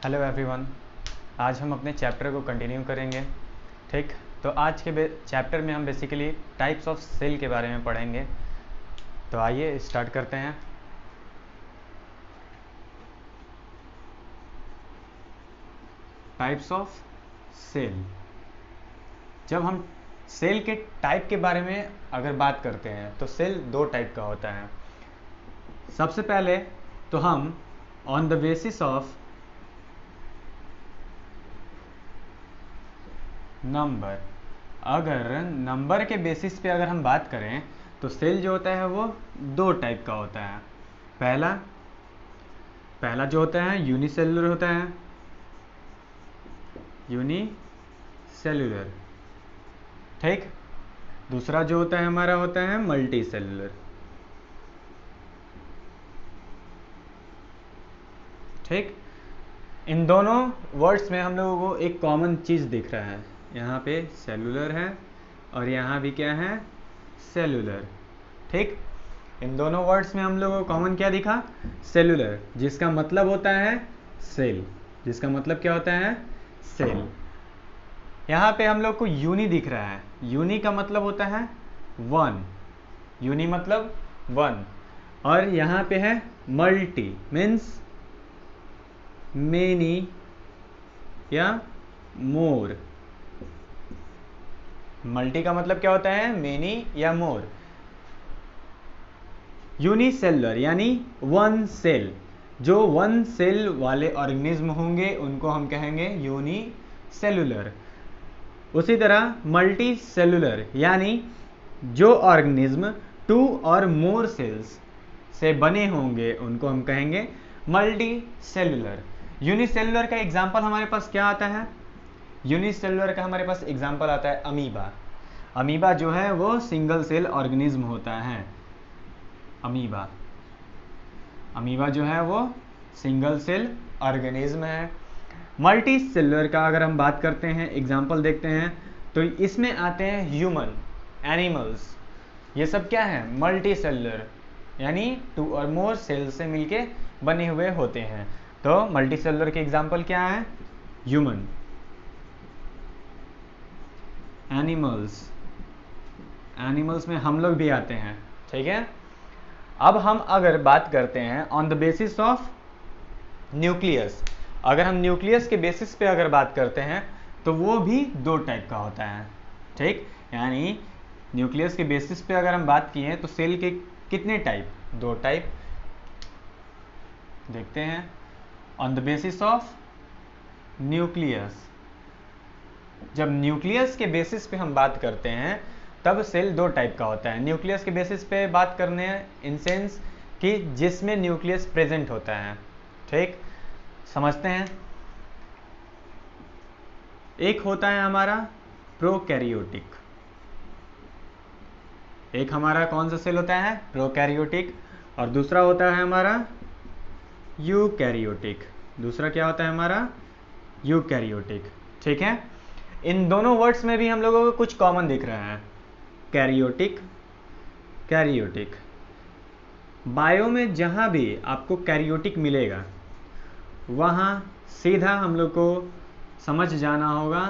Hello everyone. आज हम अपने चैप्टर को कंटिन्यू करेंगे। ठीक, तो आज के चैप्टर में हम बेसिकली टाइप्स ऑफ सेल के बारे में पढ़ेंगे। तो आइए स्टार्ट करते हैं। Types of cell. जब हम सेल के टाइप के बारे में अगर बात करते हैं तो सेल दो टाइप का होता है। सबसे पहले तो हम on the basis of number, अगर नंबर के बेसिस पे अगर हम बात करें तो सेल जो होता है वो दो टाइप का होता है। पहला जो होता है यूनिसेलुलर होता है, यूनिसेलुलर। ठीक, दूसरा जो होता है हमारा होता है मल्टी सेलुलर। ठीक, इन दोनों वर्ड्स में हम लोगों को एक कॉमन चीज़ दिख रहा है। यहाँ पे सेलुलर है और यहाँ भी क्या है, सेलुलर। ठीक, इन दोनों वर्ड्स में हम लोगों को कॉमन क्या दिखा, सेलुलर, जिसका मतलब होता है सेल। जिसका मतलब क्या होता है, सेल। यहाँ पे हम लोग को यूनी दिख रहा है। यूनी का मतलब होता है वन, यूनी मतलब वन। और यहाँ पे है मल्टी, मीन्स मेनी या मोर। मल्टी का मतलब क्या होता है, मेनी या मोर। यूनिसेलुलर यानी वन सेल। जो वन सेल वाले ऑर्गेनिज्म होंगे उनको हम कहेंगे यूनिसेलुलर। उसी तरह मल्टी सेलुलर यानी जो ऑर्गेनिज्म टू और मोर सेल्स से बने होंगे उनको हम कहेंगे मल्टी सेलुलर। यूनिसेलुलर का एग्जांपल हमारे पास क्या आता है, यूनिसेलुलर का हमारे पास एग्जांपल आता है अमीबा। अमीबा जो है वो सिंगल सेल ऑर्गेनिज्म होता है। अमीबा, अमीबा जो है वो सिंगल सेल ऑर्गेनिज्म है। मल्टी सेलुलर का अगर हम बात करते हैं, एग्जांपल देखते हैं, तो इसमें आते हैं ह्यूमन, एनिमल्स। ये सब क्या है, मल्टी सेलुलर यानी टू और मोर सेल से मिलके बने हुए होते हैं। तो मल्टी सेलुलर के एग्जांपल क्या है, ह्यूमन, एनिमल्स। एनिमल्स में हम लोग भी आते हैं। ठीक है, अब हम अगर बात करते हैं on the basis of nucleus. अगर हम न्यूक्लियस के बेसिस पे अगर बात करते हैं तो वो भी दो टाइप का होता है। ठीक, यानी न्यूक्लियस के बेसिस पे अगर हम बात किए तो सेल के कितने टाइप, दो टाइप देखते हैं। On the basis of nucleus, जब न्यूक्लियस के बेसिस पे हम बात करते हैं तब सेल दो टाइप का होता है। न्यूक्लियस के बेसिस पे बात करने इन सेंस कि जिसमें न्यूक्लियस प्रेजेंट होता है। ठीक, समझते हैं। एक होता है हमारा प्रोकैरियोटिक, एक हमारा कौन सा सेल होता है, प्रोकैरियोटिक। और दूसरा होता है हमारा यूकैरियोटिक। दूसरा क्या होता है हमारा, यूकैरियोटिक। ठीक है, इन दोनों वर्ड्स में भी हम लोगों को कुछ कॉमन दिख रहा है, कैरियोटिक, कैरियोटिक। बायो में जहाँ भी आपको कैरियोटिक मिलेगा वहाँ सीधा हम लोग को समझ जाना होगा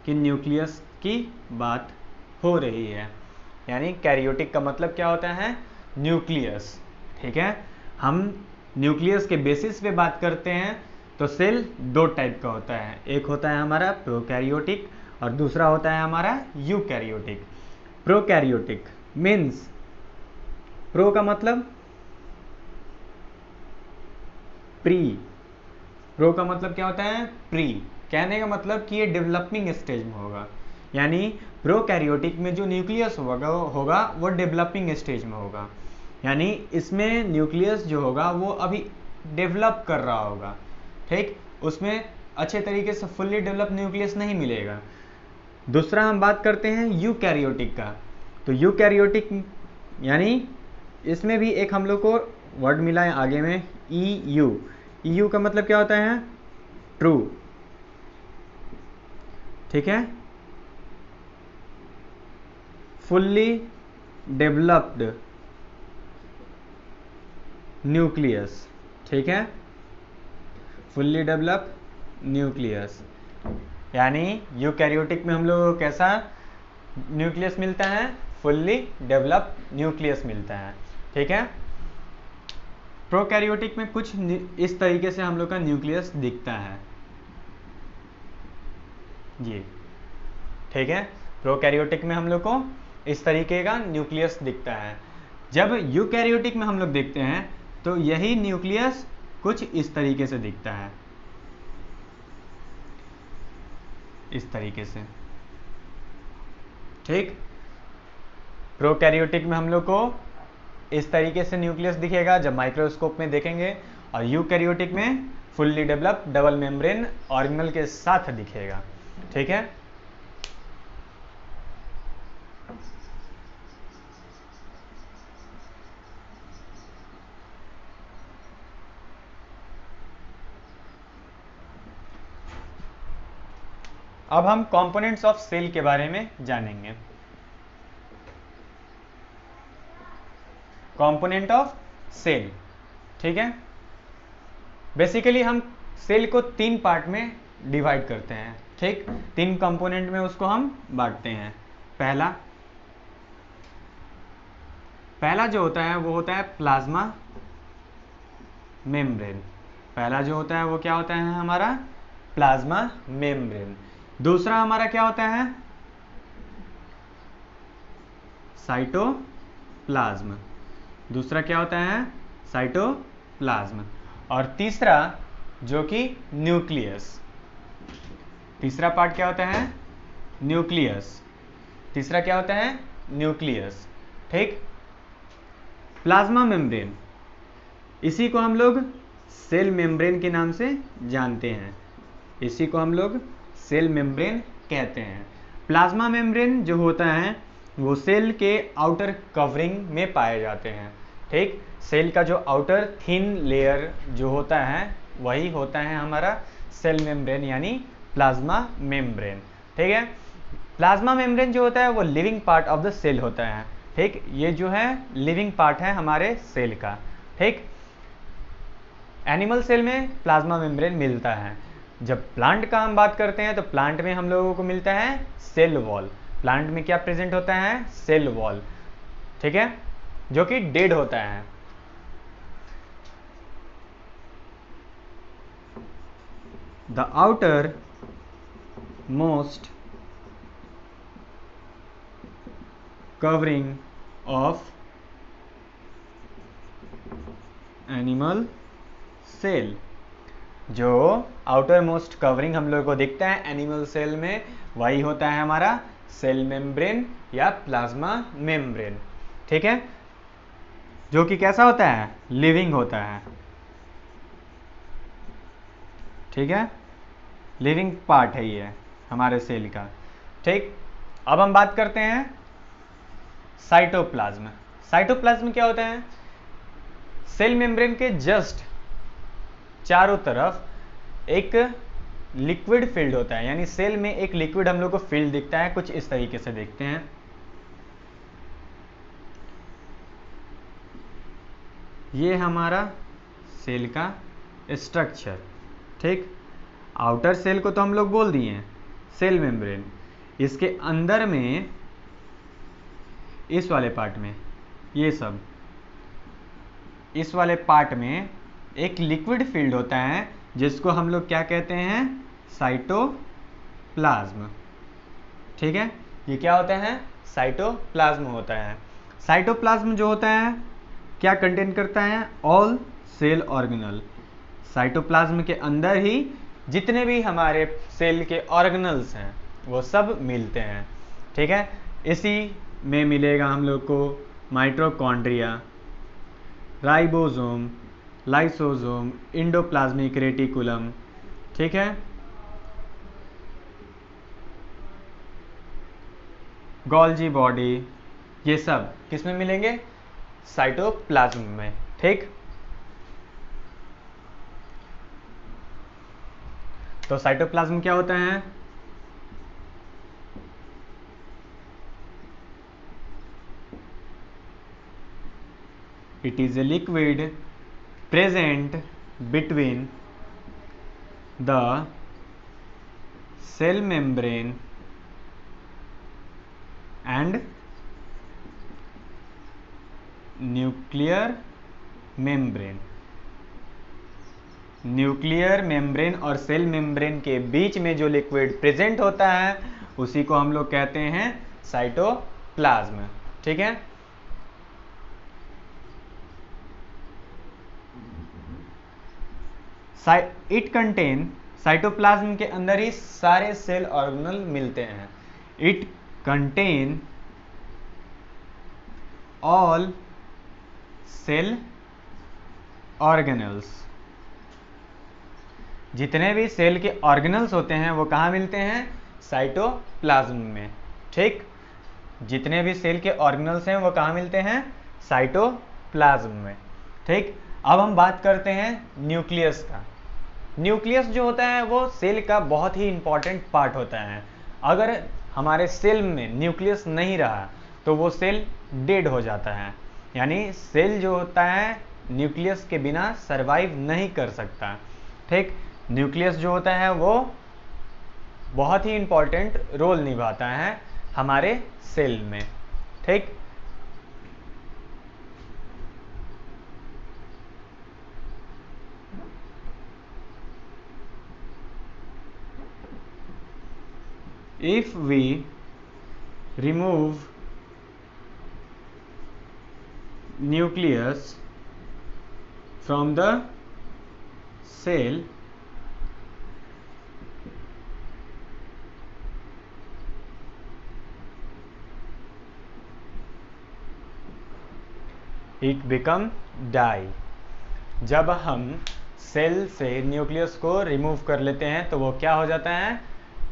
कि न्यूक्लियस की बात हो रही है। यानी कैरियोटिक का मतलब क्या होता है, न्यूक्लियस। ठीक है, हम न्यूक्लियस के बेसिस पे बात करते हैं तो सेल दो टाइप का होता है। एक होता है हमारा प्रोकैरियोटिक और दूसरा होता है हमारा यूकैरियोटिक। प्रोकैरियोटिक मीन्स, प्रो का मतलब प्री, प्रो का मतलब क्या होता है, प्री। कहने का मतलब कि ये डेवलपिंग स्टेज में होगा। यानी प्रोकैरियोटिक में जो न्यूक्लियस होगा वो डेवलपिंग स्टेज में होगा। यानी इसमें न्यूक्लियस जो होगा वो अभी डेवलप कर रहा होगा। ठीक, उसमें अच्छे तरीके से फुल्ली डेवलप न्यूक्लियस नहीं मिलेगा। दूसरा हम बात करते हैं यूकैरियोटिक का। तो यूकैरियोटिक यानी इसमें भी एक हम लोग को वर्ड मिला है आगे में, ई यू। ई यू का मतलब क्या होता है, ट्रू। ठीक है, फुल्ली डेवलप्ड न्यूक्लियस। ठीक है, फुल्ली डेवलप न्यूक्लियस, यानी यूकैरियोटिक में हम लोगों को कैसा न्यूक्लियस मिलता है? फुल्ली डेवलप्ड न्यूक्लियस मिलता है। ठीक है। प्रोकैरियोटिक में कुछ इस तरीके से हम लोग का न्यूक्लियस दिखता है जी। ठीक है। प्रोकैरियोटिक में हम लोग को इस तरीके का न्यूक्लियस दिखता है। जब यूकैरियोटिक में हम लोग देखते हैं तो यही न्यूक्लियस कुछ इस तरीके से दिखता है, इस तरीके से। ठीक। प्रोकैरियोटिक में हम लोग को इस तरीके से न्यूक्लियस दिखेगा जब माइक्रोस्कोप में देखेंगे, और यूकैरियोटिक में fully developed double membrane organelle के साथ दिखेगा। ठीक है। अब हम कंपोनेंट्स ऑफ सेल के बारे में जानेंगे। कंपोनेंट ऑफ सेल, ठीक है। बेसिकली हम सेल को 3 पार्ट में डिवाइड करते हैं। ठीक। 3 कंपोनेंट में उसको हम बांटते हैं। पहला जो होता है वो होता है प्लाज्मा मेम्ब्रेन। पहला जो होता है वो क्या होता है हमारा? Plasma membrane. दूसरा हमारा क्या होता है? साइटोप्लाज्म। दूसरा क्या होता है? साइटोप्लाज्म। और तीसरा जो कि न्यूक्लियस। तीसरा पार्ट क्या होता है? न्यूक्लियस। तीसरा क्या होता है? न्यूक्लियस। ठीक। प्लाज्मा मेम्ब्रेन, इसी को हम लोग सेल मेम्ब्रेन के नाम से जानते हैं। इसी को हम लोग सेल मेम्ब्रेन कहते हैं। प्लाज्मा मेम्ब्रेन जो होता है वो सेल के आउटर कवरिंग में पाए जाते हैं। ठीक। सेल का जो आउटर थिन लेयर जो होता है वही होता है हमारा सेल मेम्ब्रेन, यानी प्लाज्मा मेम्ब्रेन। ठीक है। प्लाज्मा मेम्ब्रेन जो होता है वो living part of the cell होता है। ठीक। ये जो है लिविंग पार्ट है हमारे सेल का। ठीक। एनिमल सेल में प्लाज्मा मेम्ब्रेन मिलता है। जब प्लांट का हम बात करते हैं तो प्लांट में हम लोगों को मिलता है सेल वॉल। प्लांट में क्या प्रेजेंट होता है? Cell wall. ठीक है। जो कि डेड होता है। The outermost covering of animal cell, जो आउटर मोस्ट कवरिंग हम लोग को दिखता है एनिमल सेल में वही होता है हमारा सेल मेम्ब्रेन या प्लाज्मा मेम्ब्रेन। ठीक है। जो कि कैसा होता है? लिविंग होता है। ठीक है। लिविंग पार्ट है ये हमारे सेल का। ठीक। अब हम बात करते हैं साइटोप्लाज्म। साइटोप्लाज्म क्या होता है? सेल मेम्ब्रेन के जस्ट चारों तरफ एक लिक्विड फील्ड होता है, यानी सेल में एक लिक्विड हम लोग को फील्ड दिखता है। कुछ इस तरीके से देखते हैं। ये हमारा सेल का स्ट्रक्चर। ठीक। आउटर सेल को तो हम लोग बोल दिए हैं सेल मेम्ब्रेन। इसके अंदर में इस वाले पार्ट में ये सब इस वाले पार्ट में एक लिक्विड फील्ड होता है जिसको हम लोग क्या कहते हैं? साइटोप्लाज्म। ठीक है। ये क्या होता है? साइटोप्लाज्म होता है। साइटोप्लाज्म जो होता है क्या कंटेन करता है? All cell organelle. साइटोप्लाज्म के अंदर ही जितने भी हमारे सेल के ऑर्गेनल्स हैं वो सब मिलते हैं। ठीक है। इसी में मिलेगा हम लोग को mitochondria, ribosome, lysosome, endoplasmic reticulum. ठीक है। गोल्जी बॉडी, ये सब किस में मिलेंगे? साइटोप्लाज्म में। ठीक। तो साइटोप्लाज्म क्या होता है? It is a liquid present between the cell membrane and nuclear membrane. Nuclear membrane और सेल मेम्ब्रेन के बीच में जो लिक्विड प्रेजेंट होता है उसी को हम लोग कहते हैं साइटोप्लाज्म। ठीक है, इट कंटेन, साइटोप्लाज्म के अंदर ही सारे सेल ऑर्गेनल मिलते हैं। It contain all cell organelles. जितने भी सेल के ऑर्गेनल्स होते हैं वो कहाँ मिलते हैं? साइटोप्लाज्म में। ठीक, जितने भी सेल के ऑर्गेनल्स हैं वो कहाँ मिलते हैं? साइटोप्लाज्म में। ठीक, अब हम बात करते हैं न्यूक्लियस का। न्यूक्लियस जो होता है वो सेल का बहुत ही इंपॉर्टेंट पार्ट होता है। अगर हमारे सेल में न्यूक्लियस नहीं रहा तो वो सेल डेड हो जाता है, यानी सेल जो होता है न्यूक्लियस के बिना सरवाइव नहीं कर सकता। ठीक, न्यूक्लियस जो होता है वो बहुत ही इंपॉर्टेंट रोल निभाता है हमारे सेल में। ठीक, if we remove nucleus from the cell, it become die। जब हम सेल से न्यूक्लियस को रिमूव कर लेते हैं तो वो क्या हो जाता है?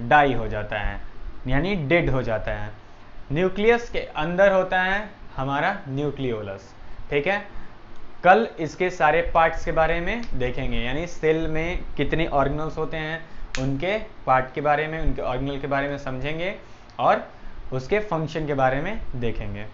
डाई हो जाता है, यानी डेड हो जाता है। न्यूक्लियस के अंदर होता है हमारा न्यूक्लियोलस। ठीक है, कल इसके सारे पार्ट्स के बारे में देखेंगे, यानी सेल में कितने ऑर्गेनल्स होते हैं उनके पार्ट के बारे में, उनके ऑर्गेनल के बारे में समझेंगे और उसके फंक्शन के बारे में देखेंगे।